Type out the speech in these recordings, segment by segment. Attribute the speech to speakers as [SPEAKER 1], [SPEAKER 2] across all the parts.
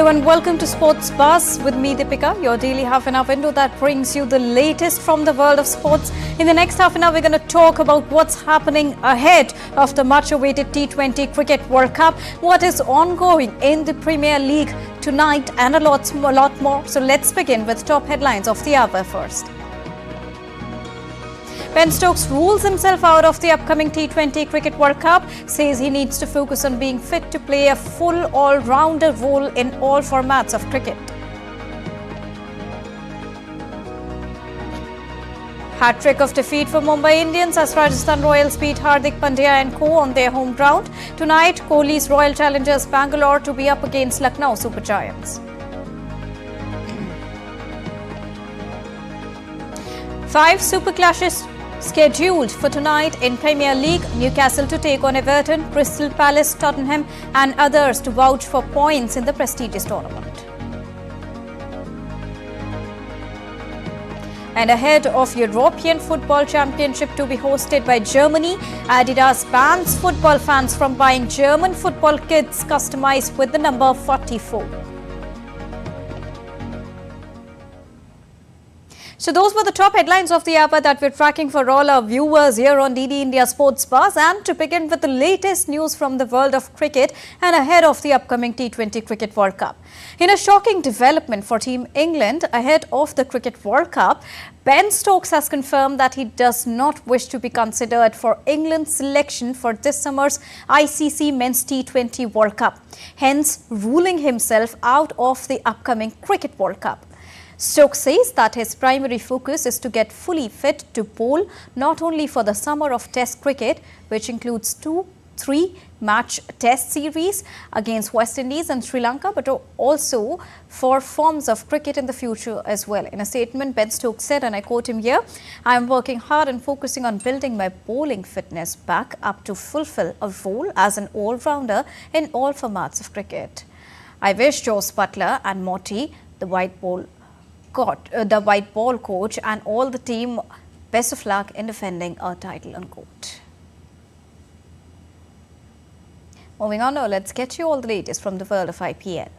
[SPEAKER 1] Hello and welcome to Sports Buzz with me Deepika, your daily half an hour window that brings you the latest from the world of sports. In the next half an hour, we're going to talk about what's happening ahead of the much-awaited T20 Cricket World Cup, what is ongoing in the Premier League tonight and a lot more. So let's begin with top headlines of the hour first. Ben Stokes rules himself out of the upcoming T20 Cricket World Cup, says he needs to focus on being fit to play a full all-rounder role in all formats of cricket. Hat-trick of defeat for Mumbai Indians as Rajasthan Royals beat Hardik Pandya and co on their home ground. Tonight, Kohli's Royal Challengers Bangalore to be up against Lucknow Super Giants. 5 super clashes scheduled for tonight in Premier League. Newcastle to take on Everton, Crystal Palace, Tottenham and others to vouch for points in the prestigious tournament. And ahead of European Football Championship to be hosted by Germany, Adidas bans football fans from buying German football kits customized with the number 44. So those were the top headlines of the hour that we're tracking for all our viewers here on DD India Sports Buzz. And to begin with the latest news from the world of cricket and ahead of the upcoming T20 Cricket World Cup. In a shocking development for Team England ahead of the Cricket World Cup, Ben Stokes has confirmed that he does not wish to be considered for England's selection for this summer's ICC Men's T20 World Cup, hence ruling himself out of the upcoming Cricket World Cup. Stokes says that his primary focus is to get fully fit to bowl not only for the summer of Test cricket, which includes 2-3 match Test series against West Indies and Sri Lanka, but also for forms of cricket in the future as well. In a statement, Ben Stokes said, and I quote him here, "I am working hard and focusing on building my bowling fitness back up to fulfill a role as an all-rounder in all formats of cricket. I wish Joe Butler and Morty, the white ball coach and all the team best of luck in defending our title," unquote. Moving on now, let's get you all the latest from the world of IPL.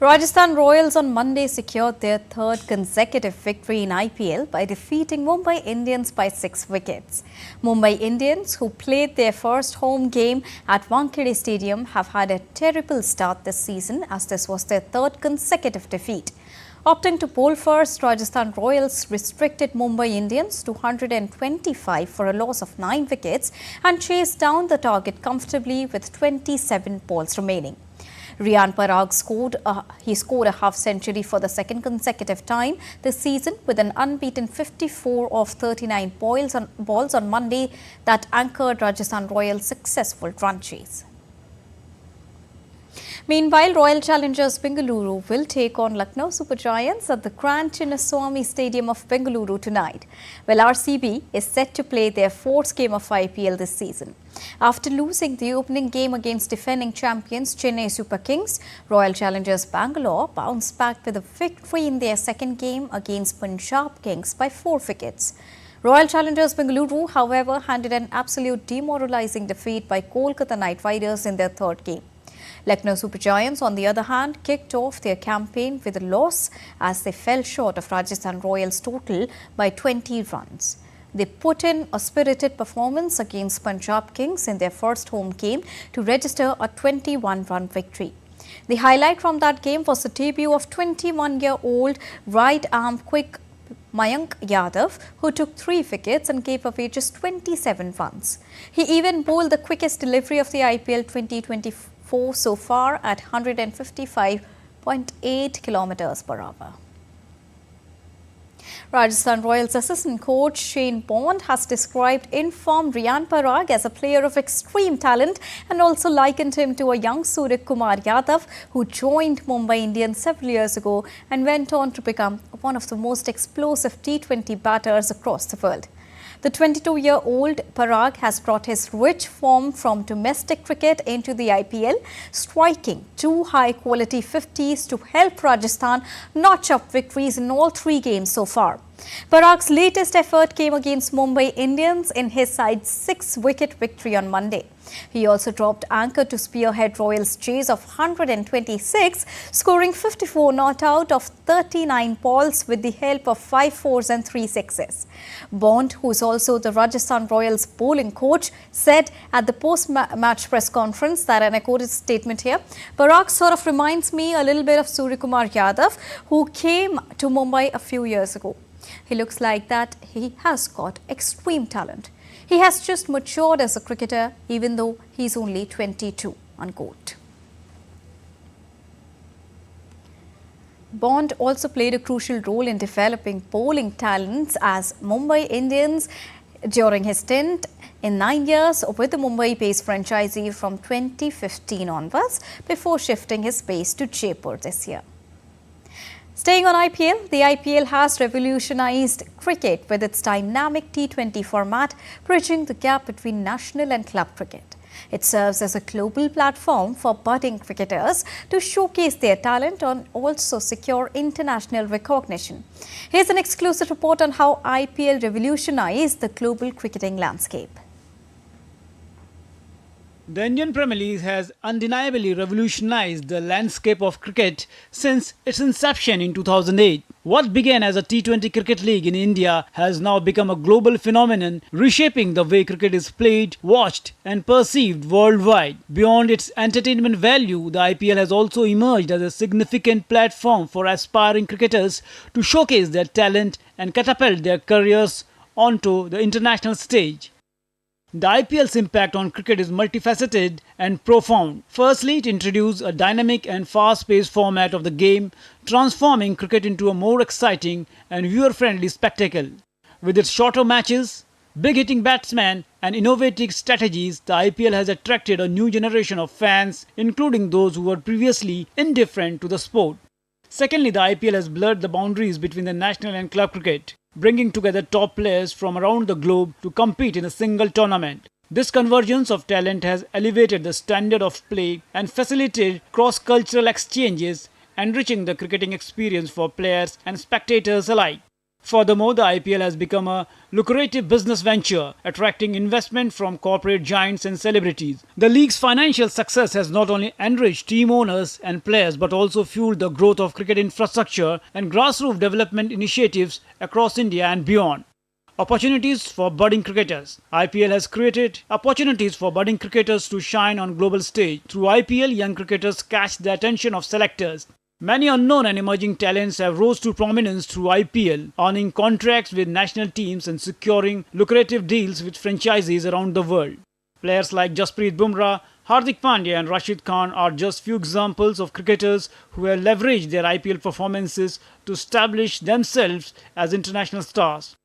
[SPEAKER 1] Rajasthan Royals on Monday secured their third consecutive victory in IPL by defeating Mumbai Indians by 6 wickets. Mumbai Indians, who played their first home game at Wankhede Stadium, have had a terrible start this season as this was their third consecutive defeat. Opting to bowl first, Rajasthan Royals restricted Mumbai Indians to 125 for a loss of 9 wickets and chased down the target comfortably with 27 balls remaining. Riyan Parag scored a half-century for the second consecutive time this season with an unbeaten 54 of 39 balls on Monday that anchored Rajasthan Royals' successful run chase. Meanwhile, Royal Challengers Bengaluru will take on Lucknow Super Giants at the Grand Chinnaswamy Stadium of Bengaluru tonight. Well, RCB is set to play their 4th game of IPL this season. After losing the opening game against defending champions Chennai Super Kings, Royal Challengers Bangalore bounced back with a victory in their second game against Punjab Kings by 4 wickets. Royal Challengers Bengaluru, however, handed an absolute demoralizing defeat by Kolkata Knight Riders in their third game. Lucknow Super Giants, on the other hand, kicked off their campaign with a loss as they fell short of Rajasthan Royals' total by 20 runs. They put in a spirited performance against Punjab Kings in their first home game to register a 21-run victory. The highlight from that game was the debut of 21-year-old right-arm quick Mayank Yadav, who took 3 wickets and gave away just 27 runs. He even bowled the quickest delivery of the IPL 2024 so far at 155.8 kilometers per hour. Rajasthan Royals assistant coach Shane Bond has described in-form Riyan Parag as a player of extreme talent and also likened him to a young Surya Kumar Yadav who joined Mumbai Indians several years ago and went on to become one of the most explosive T20 batters across the world. The 22-year-old Parag has brought his rich form from domestic cricket into the IPL, striking 2 high-quality 50s to help Rajasthan notch up victories in all 3 games so far. Parag's latest effort came against Mumbai Indians in his side's 6-wicket victory on Monday. He also dropped anchor to spearhead Royals' chase of 126, scoring 54 not out of 39 balls with the help of 5 fours and 3 sixes. Bond, who is also the Rajasthan Royals bowling coach, said at the post-match press conference that, and I quote his statement here, "Parag sort of reminds me a little bit of Suryakumar Yadav, who came to Mumbai a few years ago. He looks like that he has got extreme talent. He has just matured as a cricketer, even though he's only 22, unquote. Bond also played a crucial role in developing bowling talents as Mumbai Indians during his stint in 9 years with the Mumbai pace franchisee from 2015 onwards, before shifting his base to Jaipur this year. Staying on IPL, the IPL has revolutionized cricket with its dynamic T20 format, bridging the gap between national and club cricket. It serves as a global platform for budding cricketers to showcase their talent and also secure international recognition. Here's an exclusive report on how IPL revolutionized the global cricketing landscape.
[SPEAKER 2] The Indian Premier League has undeniably revolutionized the landscape of cricket since its inception in 2008. What began as a T20 cricket league in India has now become a global phenomenon, reshaping the way cricket is played, watched and perceived worldwide. Beyond its entertainment value, the IPL has also emerged as a significant platform for aspiring cricketers to showcase their talent and catapult their careers onto the international stage. The IPL's impact on cricket is multifaceted and profound. Firstly, it introduced a dynamic and fast-paced format of the game, transforming cricket into a more exciting and viewer-friendly spectacle. With its shorter matches, big-hitting batsmen and innovative strategies, the IPL has attracted a new generation of fans, including those who were previously indifferent to the sport. Secondly, the IPL has blurred the boundaries between the national and club cricket, bringing together top players from around the globe to compete in a single tournament. This convergence of talent has elevated the standard of play and facilitated cross-cultural exchanges, enriching the cricketing experience for players and spectators alike. Furthermore, the IPL has become a lucrative business venture, attracting investment from corporate giants and celebrities. The league's financial success has not only enriched team owners and players but also fueled the growth of cricket infrastructure and grassroots development initiatives across India and beyond. Opportunities for budding cricketers. IPL has created opportunities for budding cricketers to shine on global stage. Through IPL, young cricketers catch the attention of selectors. Many unknown and emerging talents have rose to prominence through IPL, earning contracts with national teams and securing lucrative deals with franchises around the world. Players like Jasprit Bumrah, Hardik Pandya and Rashid Khan are just few examples of cricketers who have leveraged their IPL performances to establish themselves as international stars.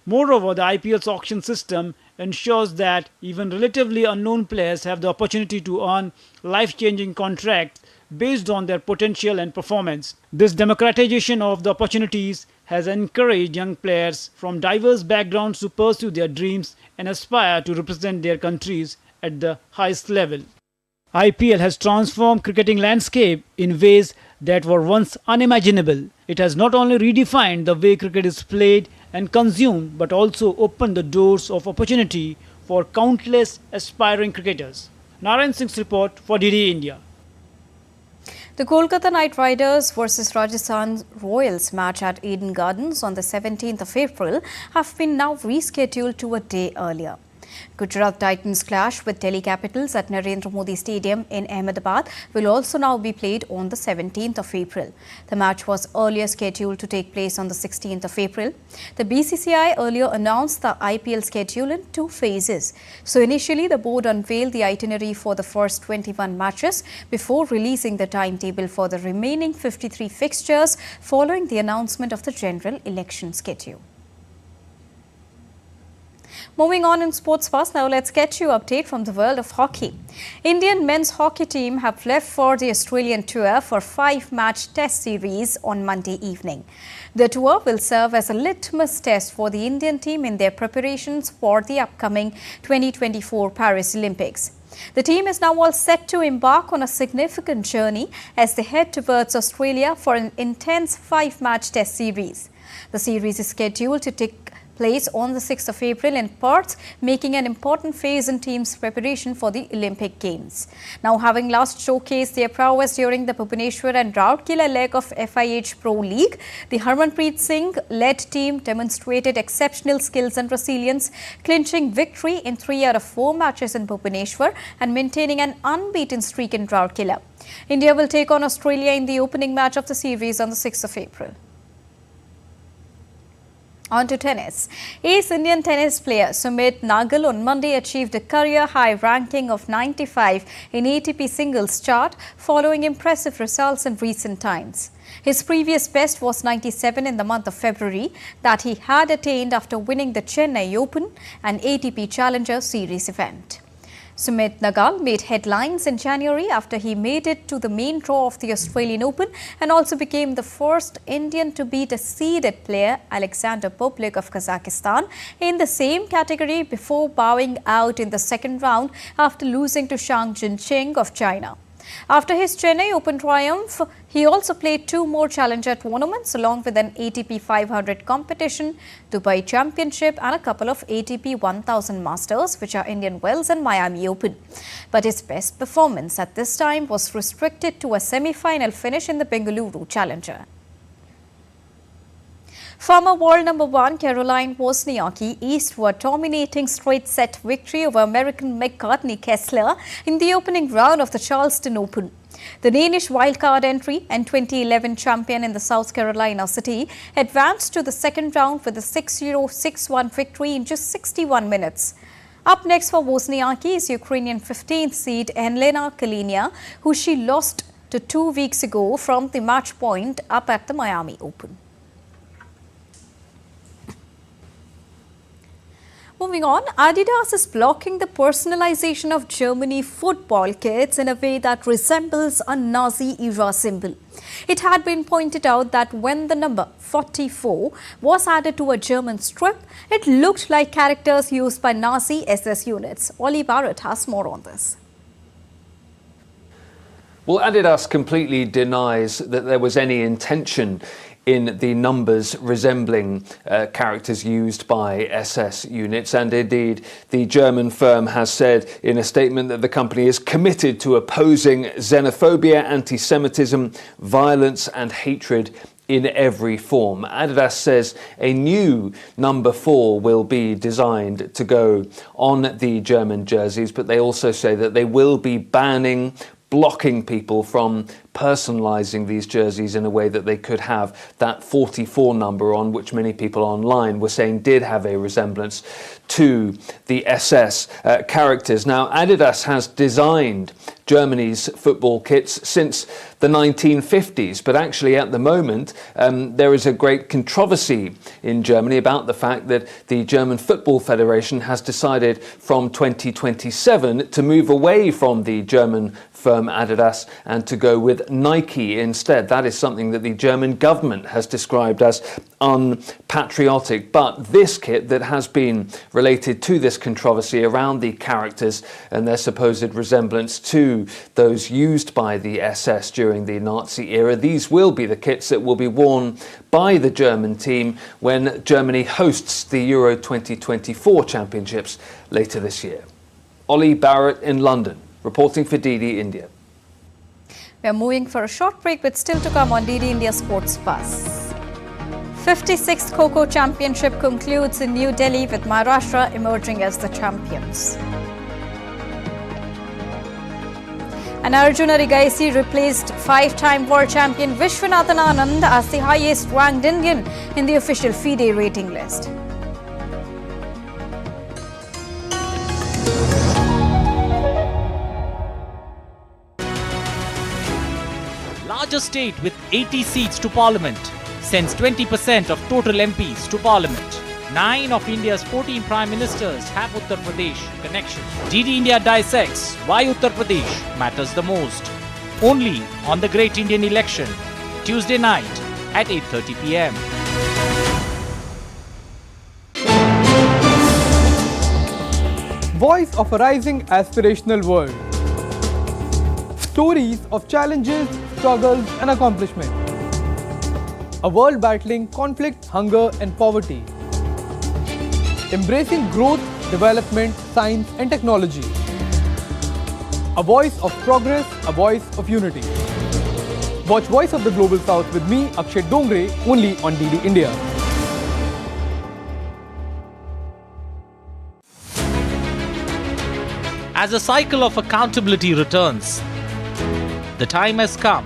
[SPEAKER 2] Moreover, the IPL's auction system ensures that even relatively unknown players have the opportunity to earn life-changing contracts based on their potential and performance. This democratization of the opportunities has encouraged young players from diverse backgrounds to pursue their dreams and aspire to represent their countries at the highest level. IPL has transformed cricketing landscape in ways that were once unimaginable. It has not only redefined the way cricket is played and consumed, but also opened the doors of opportunity for countless aspiring cricketers. Narayan Singh's report for DD India.
[SPEAKER 1] The Kolkata Knight Riders versus Rajasthan Royals match at Eden Gardens on the 17th of April have been now rescheduled to a day earlier. Gujarat Titans clash with Delhi Capitals at Narendra Modi Stadium in Ahmedabad will also now be played on the 17th of April. The match was earlier scheduled to take place on the 16th of April. The BCCI earlier announced the IPL schedule in 2 phases. So initially, the board unveiled the itinerary for the first 21 matches before releasing the timetable for the remaining 53 fixtures following the announcement of the general election schedule. Moving on in sports fast, now let's get you update from the world of hockey. Indian men's hockey team have left for the Australian tour for 5-match test series on Monday evening. The tour will serve as a litmus test for the Indian team in their preparations for the upcoming 2024 Paris Olympics. The team is now all set to embark on a significant journey as they head towards Australia for an intense 5-match test series. The series is scheduled to take place on the 6th of April in Perth, making an important phase in team's preparation for the Olympic Games. Now, having last showcased their prowess during the Bhubaneswar and Rourkela leg of FIH Pro League, the Harmanpreet Singh-led team demonstrated exceptional skills and resilience, clinching victory in 3 out of 4 matches in Bhubaneswar and maintaining an unbeaten streak in Rourkela. India will take on Australia in the opening match of the series on the 6th of April. On to tennis. Ace Indian tennis player Sumit Nagal on Monday achieved a career-high ranking of 95 in ATP singles chart following impressive results in recent times. His previous best was 97 in the month of February that he had attained after winning the Chennai Open, an ATP Challenger Series event. Sumit Nagal made headlines in January after he made it to the main draw of the Australian Open and also became the first Indian to beat a seeded player, Alexander Bublik of Kazakhstan, in the same category before bowing out in the second round after losing to Shang Jinqing of China. After his Chennai Open triumph, he also played 2 more Challenger tournaments along with an ATP 500 competition, Dubai Championship and a couple of ATP 1000 Masters, which are Indian Wells and Miami Open. But his best performance at this time was restricted to a semi-final finish in the Bengaluru Challenger. Former world number 1 Caroline Wozniacki eased to a dominating straight set victory over American McCartney Kessler in the opening round of the Charleston Open. The Danish wildcard entry and 2011 champion in the South Carolina city advanced to the second round with a 6-0, 6-1 victory in just 61 minutes. Up next for Wozniacki is Ukrainian 15th seed Elena Kalinina, who she lost to 2 weeks ago from the match point up at the Miami Open. Moving on, Adidas is blocking the personalization of Germany football kits in a way that resembles a Nazi-era symbol. It had been pointed out that when the number 44 was added to a German strip, it looked like characters used by Nazi SS units. Ollie Barrett has more on this.
[SPEAKER 3] Well, Adidas completely denies that there was any intention in the numbers resembling characters used by SS units. And indeed, the German firm has said in a statement that the company is committed to opposing xenophobia, anti-Semitism, violence and hatred in every form. Adidas says a new number 4 will be designed to go on the German jerseys, but they also say that they will be blocking people from personalising these jerseys in a way that they could have that 44 number on, which many people online were saying did have a resemblance to the SS characters. Now, Adidas has designed Germany's football kits since the 1950s, but actually at the moment there is a great controversy in Germany about the fact that the German Football Federation has decided from 2027 to move away from the German firm Adidas and to go with Nike instead. That is something that the German government has described as unpatriotic. But this kit that has been related to this controversy around the characters and their supposed resemblance to those used by the SS during the Nazi era, these will be the kits that will be worn by the German team when Germany hosts the Euro 2024 Championships later this year. Ollie Barrett in London, reporting for DD India.
[SPEAKER 1] We are moving for a short break, but still to come on DD India Sports Bus. 56th Kho-Kho Championship concludes in New Delhi with Maharashtra emerging as the champions. And Arjuna Rigaisi replaced 5-time world champion Vishwanathan Anand as the highest ranked Indian in the official FIDE rating list.
[SPEAKER 4] Largest state with 80 seats to Parliament sends 20% of total MPs to Parliament. 9 of India's 14 Prime Ministers have Uttar Pradesh connections. DD India dissects why Uttar Pradesh matters the most. Only on the Great Indian Election, Tuesday night at 8:30 p.m.
[SPEAKER 5] Voice of a rising aspirational world. Stories of challenges, struggles and accomplishment. A world battling conflict, hunger and poverty. Embracing growth, development, science and technology. A voice of progress, a voice of unity. Watch Voice of the Global South with me, Akshay Dongre, only on DD India.
[SPEAKER 4] As the cycle of accountability returns, the time has come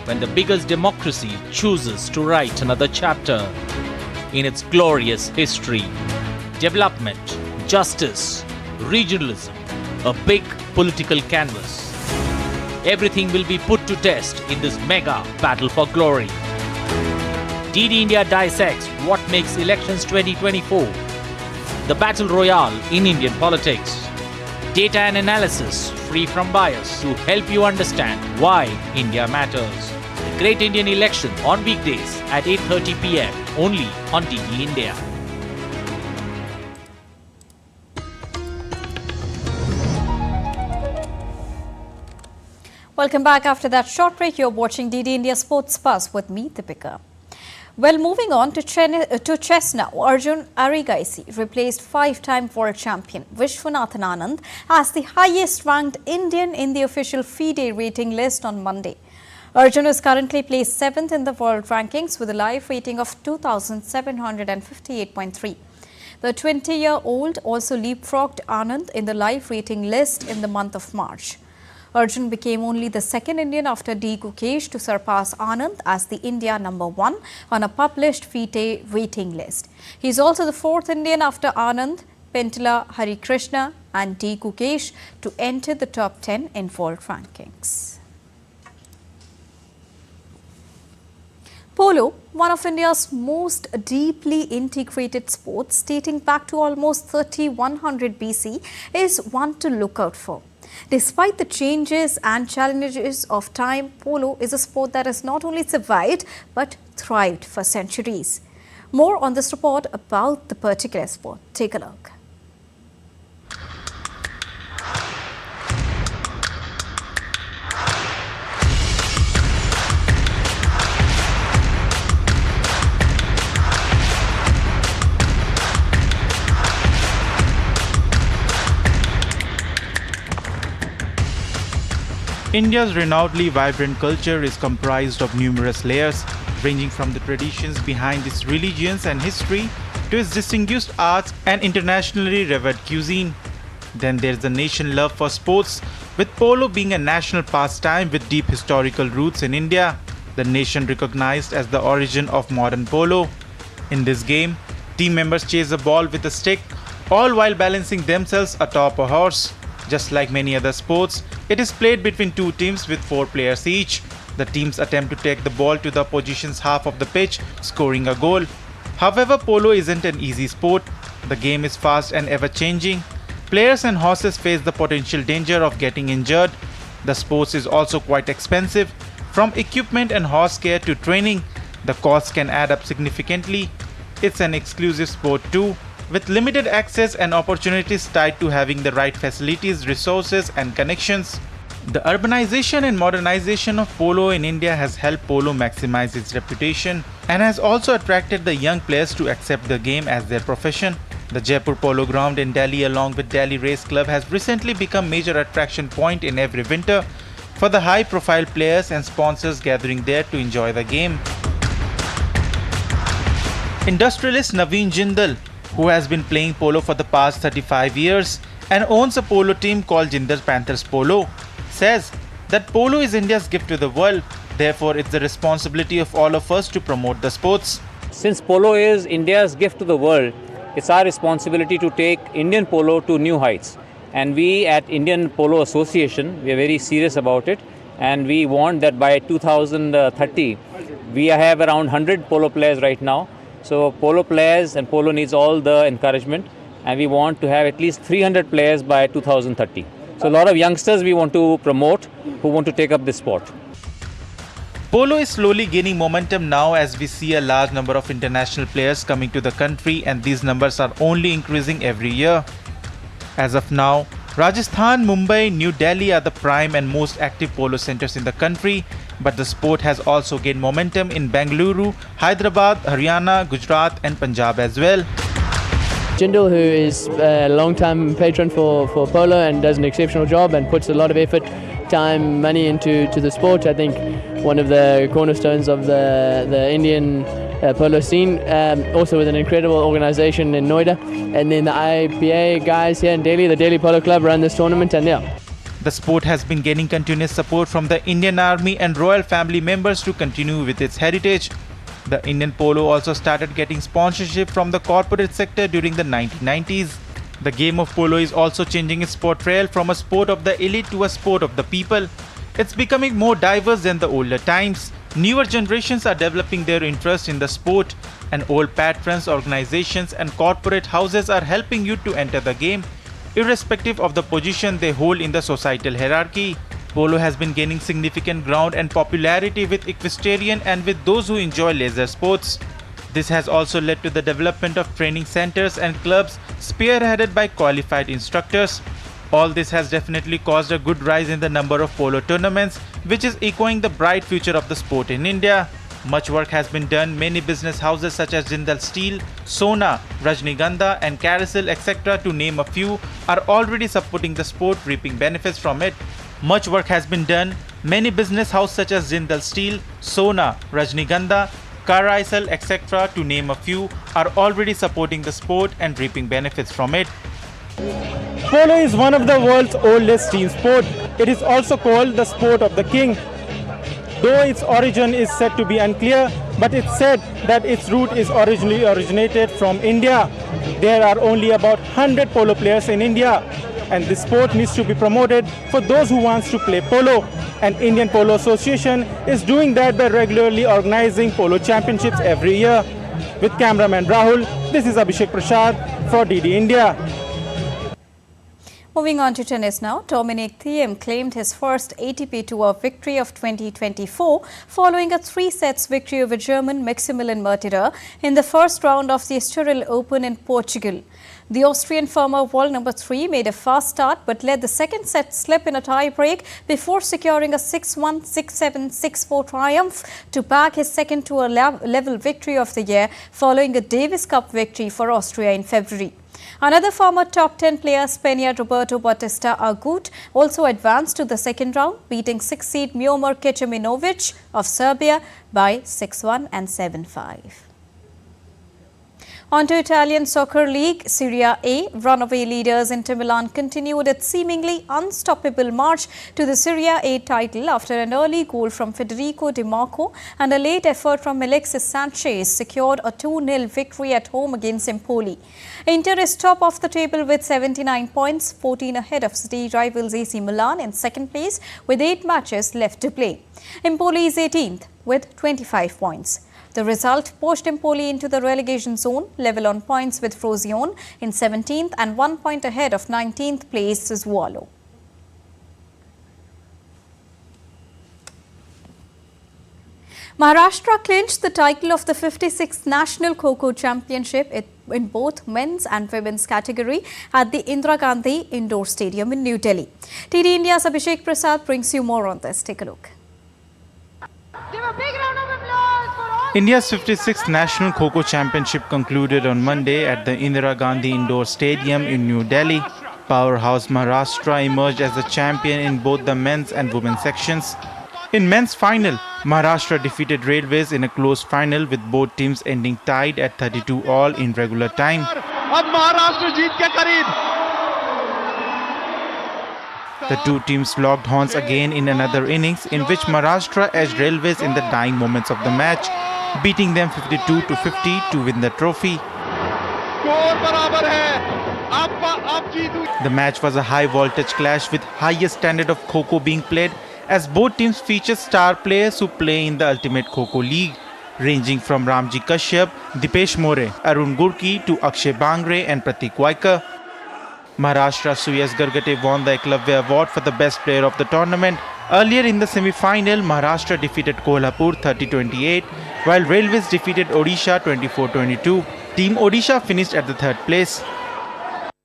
[SPEAKER 4] when the biggest democracy chooses to write another chapter in its glorious history. Development, justice, regionalism, a big political canvas. Everything will be put to test in this mega battle for glory. DD India dissects what makes elections 2024 the battle royale in Indian politics. Data and analysis free from bias to help you understand why India matters. The Great Indian Election on weekdays at 8:30 p.m. only on DD India.
[SPEAKER 1] Welcome back after that short break. You're watching DD India Sports Buzz with me, Deepika. Well, moving on to chess now. Arjun Arigaisi replaced five-time world champion Vishwanathan Anand as the highest-ranked Indian in the official FIDE rating list on Monday. Arjun is currently placed 7th in the world rankings with a live rating of 2,758.3. The 20-year-old also leapfrogged Anand in the live rating list in the month of March. Arjun became only the second Indian after D. Gukesh to surpass Anand as the India #1 on a published FIDE rating list. He is also the fourth Indian after Anand, Pentala Harikrishna and D. Gukesh to enter the top 10 in world rankings. Polo, one of India's most deeply integrated sports dating back to almost 3100 BC, is one to look out for. Despite the changes and challenges of time, polo is a sport that has not only survived but thrived for centuries. More on this report about the particular sport. Take a look.
[SPEAKER 6] India's renownedly vibrant culture is comprised of numerous layers, ranging from the traditions behind its religions and history to its distinguished arts and internationally revered cuisine. Then there's the nation love for sports, with polo being a national pastime with deep historical roots in India, the nation recognized as the origin of modern polo. In this game, team members chase a ball with a stick, all while balancing themselves atop a horse. Just like many other sports, it is played between two teams with 4 players each. The teams attempt to take the ball to the opposition's half of the pitch, scoring a goal. However, polo isn't an easy sport. The game is fast and ever-changing. Players and horses face the potential danger of getting injured. The sport is also quite expensive. From equipment and horse care to training, the costs can add up significantly. It's an exclusive sport too, with limited access and opportunities tied to having the right facilities, resources and connections. The urbanization and modernization of polo in India has helped polo maximize its reputation and has also attracted the young players to accept the game as their profession. The Jaipur Polo Ground in Delhi along with Delhi Race Club has recently become major attraction point in every winter for the high-profile players and sponsors gathering there to enjoy the game. Industrialist Naveen Jindal, who has been playing polo for the past 35 years and owns a polo team called Jindal Panthers Polo, says that polo is India's gift to the world. Therefore, it's the responsibility of all of us to promote the sports.
[SPEAKER 7] Since polo is India's gift to the world, it's our responsibility to take Indian polo to new heights. And we at Indian Polo Association, we are very serious about it. And we want that by 2030, we have around 100 polo players right now. So polo players and polo needs all the encouragement, and we want to have at least 300 players by 2030. So a lot of youngsters we want to promote who want to take up this sport.
[SPEAKER 6] Polo is slowly gaining momentum now as we see a large number of international players coming to the country, and these numbers are only increasing every year. As of now, Rajasthan, Mumbai, New Delhi are the prime and most active polo centers in the country, But the sport has also gained momentum in Bengaluru, Hyderabad, Haryana, Gujarat and Punjab as well.
[SPEAKER 8] Jindal, who is a long-time patron for polo and does an exceptional job and puts a lot of effort, time, money into the sport. I think one of the cornerstones of the Indian polo scene, also with an incredible organisation in Noida. And then the IPA guys here in Delhi, the Delhi Polo Club, run this tournament, and yeah.
[SPEAKER 6] The sport has been gaining continuous support from the Indian Army and royal family members to continue with its heritage. The Indian polo also started getting sponsorship from the corporate sector during the 1990s. The game of polo is also changing its portrayal from a sport of the elite to a sport of the people. It's becoming more diverse than the older times. Newer generations are developing their interest in the sport, and old patrons, organizations and corporate houses are helping you to enter the game, irrespective of the position they hold in the societal hierarchy. Polo has been gaining significant ground and popularity with equestrian and with those who enjoy leisure sports. This has also led to the development of training centers and clubs spearheaded by qualified instructors. All this has definitely caused a good rise in the number of polo tournaments, which is echoing the bright future of the sport in India. Much work has been done. Many business houses such as Jindal Steel, Sona, Rajnigandha and Carousel etc. to name a few are already supporting the sport, reaping benefits from it. Much work has been done. Many business houses such as Jindal Steel, Sona, Rajnigandha, Carousel etc. to name a few are already supporting the sport and reaping benefits from it.
[SPEAKER 9] Polo is one of the world's oldest team sport. It is also called the sport of the king. Though its origin is said to be unclear, but it's said that its root is originally originated from India. There are only about 100 polo players in India, and this sport needs to be promoted for those who wants to play polo. And Indian Polo Association is doing that by regularly organizing polo championships every year. With cameraman Rahul, this is Abhishek Prasad for DD India.
[SPEAKER 1] Moving on to tennis now, Dominic Thiem claimed his first ATP Tour victory of 2024 following a 3-sets victory over German Maximilian Mertider in the first round of the Estoril Open in Portugal. The Austrian former world number 3 made a fast start but let the second set slip in a tie-break before securing a 6-1, 6-7, 6-4 triumph to bag his second tour level victory of the year following a Davis Cup victory for Austria in February. Another former top 10 player, Spaniard Roberto Bautista Agut, also advanced to the second round, beating 6th seed Miomir Kecmanovic of Serbia by 6-1 and 7-5. On to Italian Soccer League, Serie A. Runaway leaders Inter Milan continued its seemingly unstoppable march to the Serie A title after an early goal from Federico Di Marco and a late effort from Alexis Sanchez secured a 2-0 victory at home against Empoli. Inter is top of the table with 79 points, 14 ahead of city rivals AC Milan in second place with 8 matches left to play. Empoli is 18th with 25 points. The result pushed Empoli into the relegation zone, level on points with Frosinone in 17th and 1 point ahead of 19th place Sassuolo. Maharashtra clinched the title of the 56th National Kho-Kho Championship in both men's and women's category at the Indira Gandhi Indoor Stadium in New Delhi. TD India's Abhishek Prasad brings you more on this. Take a look.
[SPEAKER 10] Give a big round of applause for all.
[SPEAKER 6] India's 56th National Kho-Kho Championship concluded on Monday at the Indira Gandhi Indoor Stadium in New Delhi. Powerhouse Maharashtra emerged as the champion in both the men's and women's sections. In men's final, Maharashtra defeated Railways in a close final with both teams ending tied at 32 all in regular time. The two teams locked horns again in another innings in which Maharashtra edged Railways in the dying moments of the match, beating them 52-50 to win the trophy. The match was a high-voltage clash with highest standard of Kho-Kho being played, as both teams feature star players who play in the Ultimate Kho-Kho League, ranging from Ramji Kashyap, Dipesh More, Arun Gurki to Akshay Bangre and Pratik Waikar. Maharashtra Suyas Gargate won the Eklavya Award for the best player of the tournament. Earlier in the semi-final, Maharashtra defeated Kolhapur 30-28, while Railways defeated Odisha 24-22. Team Odisha finished at the third place.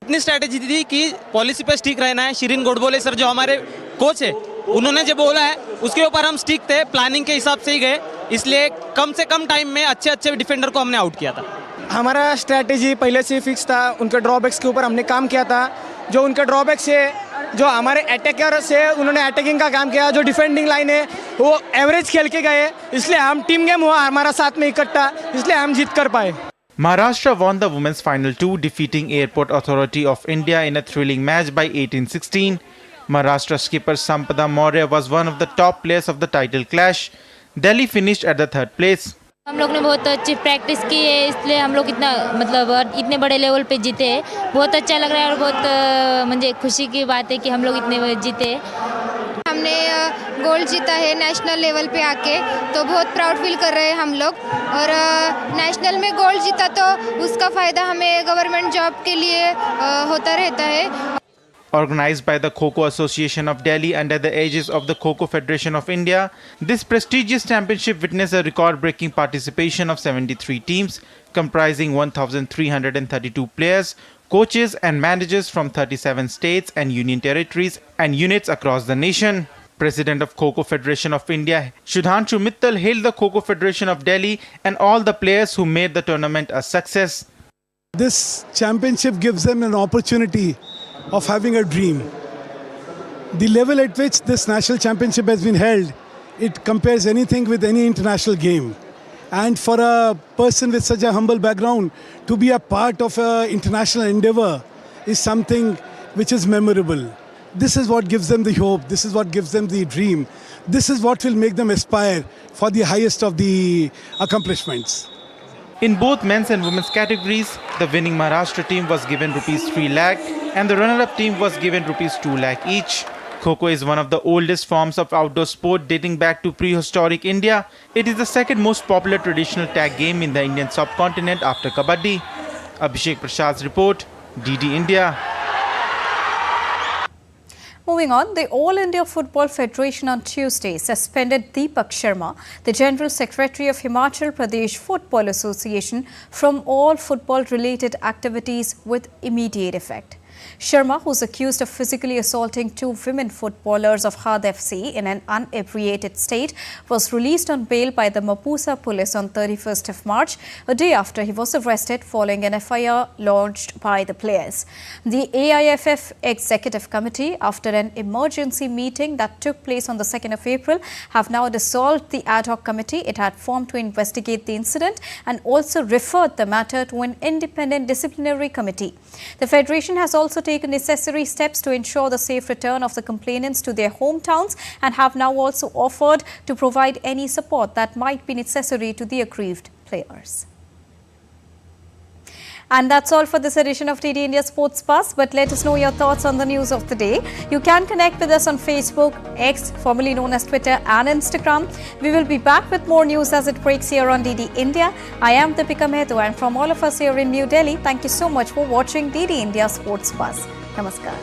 [SPEAKER 11] इतनी strategy थी कि policy पे stick रहना है। Shirin Godbole sir जो हमारे coach है, उन्होंने जो बोला है उसके ऊपर हम स्टिक थे, प्लानिंग के हिसाब से ही गए, इसलिए कम से कम टाइम में अच्छे अच्छे डिफेंडर को हमने आउट किया था।
[SPEAKER 12] हमारा स्ट्रैटेजी पहले से फिक्स था, उनके ड्रॉबैक्स के ऊपर हमने काम किया था। जो उनके ड्रॉबैक्स है, जो हमारे अटैकर से उन्होंने अटैकिंग का काम किया, जो डिफेंडिंग लाइन है वो एवरेज खेल के गए, इसलिए हम टीम गेम हुआ हमारा साथ में इकट्ठा, इसलिए हम जीत कर पाए।
[SPEAKER 6] Maharashtra won the Women's Final 2, defeating Airport Authority of India in a thrilling match by 18-16. Maharashtra skipper Sampada Maurya was one of the top players of the title clash. Delhi finished at the third place.
[SPEAKER 13] हम लोग ने बहुत अच्छी practice की है, इसलिए हम लोग इतने बड़े लेवल पे जीते। बहुत अच्छा लग रहा है और बहुत मुझे खुशी की बात है कि हम लोग इतने जीते।
[SPEAKER 14] हमने गोल्ड जीता है नेशनल लेवल पे आके, तो बहुत प्राउड फील कर रहे हैं हम लोग। और नेशनल में गोल्ड जीता तो उसका फ़ायदा हमें गवर्नमेंट जॉब के लिए होता रहता है।
[SPEAKER 6] Organized by the Kho-Kho Association of Delhi under the aegis of the Kho-Kho Federation of India, this prestigious championship witnessed a record-breaking participation of 73 teams, comprising 1,332 players, coaches and managers from 37 states and union territories and units across the nation. President of Kho-Kho Federation of India, Sudhanshu Mittal, hailed the Kho-Kho Federation of Delhi and all the players who made the tournament a success.
[SPEAKER 15] This championship gives them an opportunity of having a dream. The level at which this national championship has been held, it compares anything with any international game. And for a person with such a humble background to be a part of an international endeavor is something which is memorable. This is what gives them the hope, this is what gives them the dream, this is what will make them aspire for the highest of the accomplishments.
[SPEAKER 6] In both men's and women's categories, the winning Maharashtra team was given rupees 3 lakh and the runner-up team was given rupees 2 lakh each. Kho-Kho is one of the oldest forms of outdoor sport dating back to prehistoric India. It is the second most popular traditional tag game in the Indian subcontinent after Kabaddi. Abhishek Prasad's report, DD India.
[SPEAKER 1] Moving on, the All India Football Federation on Tuesday suspended Deepak Sharma, the General Secretary of Himachal Pradesh Football Association, from all football-related activities with immediate effect. Sharma, who is accused of physically assaulting 2 women footballers of Had FC in an unebriated state, was released on bail by the Mapusa police on 31st of March, a day after he was arrested following an FIR launched by the players. The AIFF Executive Committee, after an emergency meeting that took place on the 2nd of April, have now dissolved the ad hoc committee it had formed to investigate the incident and also referred the matter to an independent disciplinary committee. The Federation has also taken necessary steps to ensure the safe return of the complainants to their hometowns and have now also offered to provide any support that might be necessary to the aggrieved players. And that's all for this edition of TD India Sports Buzz. But let us know your thoughts on the news of the day. You can connect with us on Facebook, X, formerly known as Twitter, and Instagram. We will be back with more news as it breaks here on DD India. I am Deepika Mehta, and from all of us here in New Delhi, thank you so much for watching DD India Sports Buzz. Namaskar.